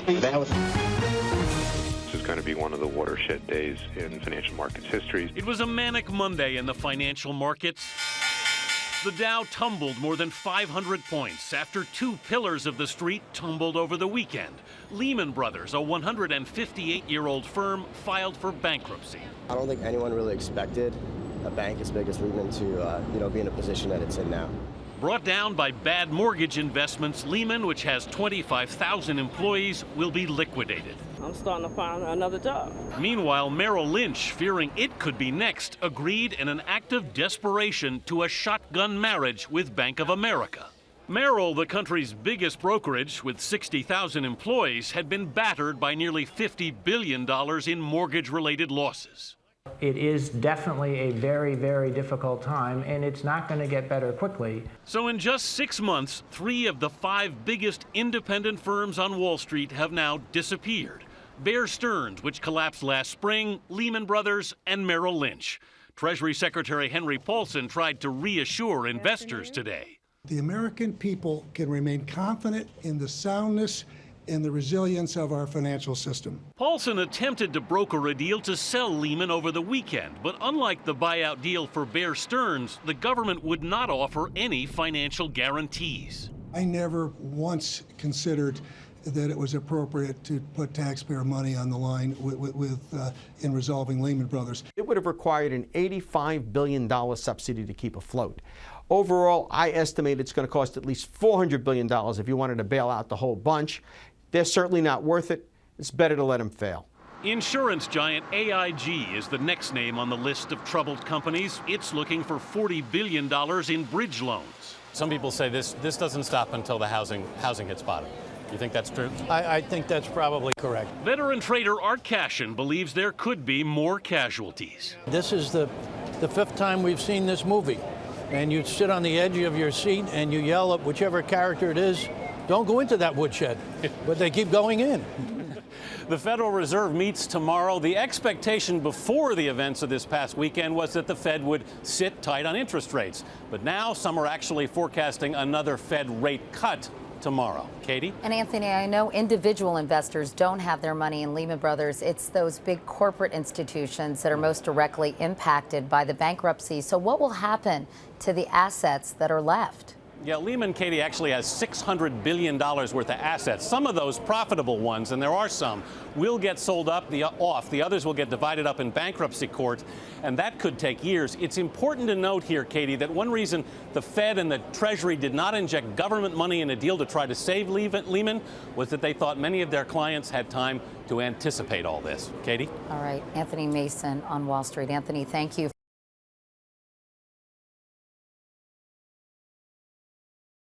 This is going to be one of the watershed days in financial markets history. It was a manic Monday in the financial markets. The Dow tumbled more than 500 points after two pillars of the street tumbled over the weekend. Lehman Brothers, a 158-year-old firm, filed for bankruptcy. I don't think anyone really expected a bank as big as Lehman to be in a position that it's in now. Brought down by bad mortgage investments, Lehman, which has 25,000 employees, will be liquidated. I'm starting to find another job. Meanwhile, Merrill Lynch, fearing it could be next, agreed in an act of desperation to a shotgun marriage with Bank of America. Merrill, the country's biggest brokerage with 60,000 employees, had been battered by nearly $50 billion in mortgage-related losses. It is definitely a very, very difficult time, and it's not going to get better quickly. So in just 6 months, 3 of the 5 biggest independent firms on Wall Street have now disappeared. Bear Stearns, which collapsed last spring, Lehman Brothers, and Merrill Lynch. Treasury Secretary Henry Paulson tried to reassure investors today. The American people can remain confident in the soundness and the resilience of our financial system. Paulson attempted to broker a deal to sell Lehman over the weekend, but unlike the buyout deal for Bear Stearns, the government would not offer any financial guarantees. I never once considered that it was appropriate to put taxpayer money on the line in resolving Lehman Brothers. It would have required an $85 billion subsidy to keep afloat. Overall, I estimate it's going to cost at least $400 billion if you wanted to bail out the whole bunch. They're certainly not worth it. It's better to let them fail. Insurance giant AIG is the next name on the list of troubled companies. It's looking for $40 billion in bridge loans. Some people say this doesn't stop until the housing hits bottom. You think that's true? I think that's probably correct. Veteran trader Art Cashin believes there could be more casualties. This is the 5th time we've seen this movie. And you sit on the edge of your seat and you yell at whichever character it is, don't go into that woodshed. But they keep going in. The Federal Reserve meets tomorrow. The expectation before the events of this past weekend was that the Fed would sit tight on interest rates. But now some are actually forecasting another Fed rate cut tomorrow. Katie? And Anthony, I know individual investors don't have their money in Lehman Brothers. It's those big corporate institutions that are most directly impacted by the bankruptcy. So what will happen to the assets that are left? Yeah, Lehman, Katie, actually has $600 billion worth of assets. Some of those profitable ones, and there are some, will get sold off. The others will get divided up in bankruptcy court, and that could take years. It's important to note here, Katie, that one reason the Fed and the Treasury did not inject government money in a deal to try to save Lehman was that they thought many of their clients had time to anticipate all this. Katie? All right, Anthony Mason on Wall Street. Anthony, thank you.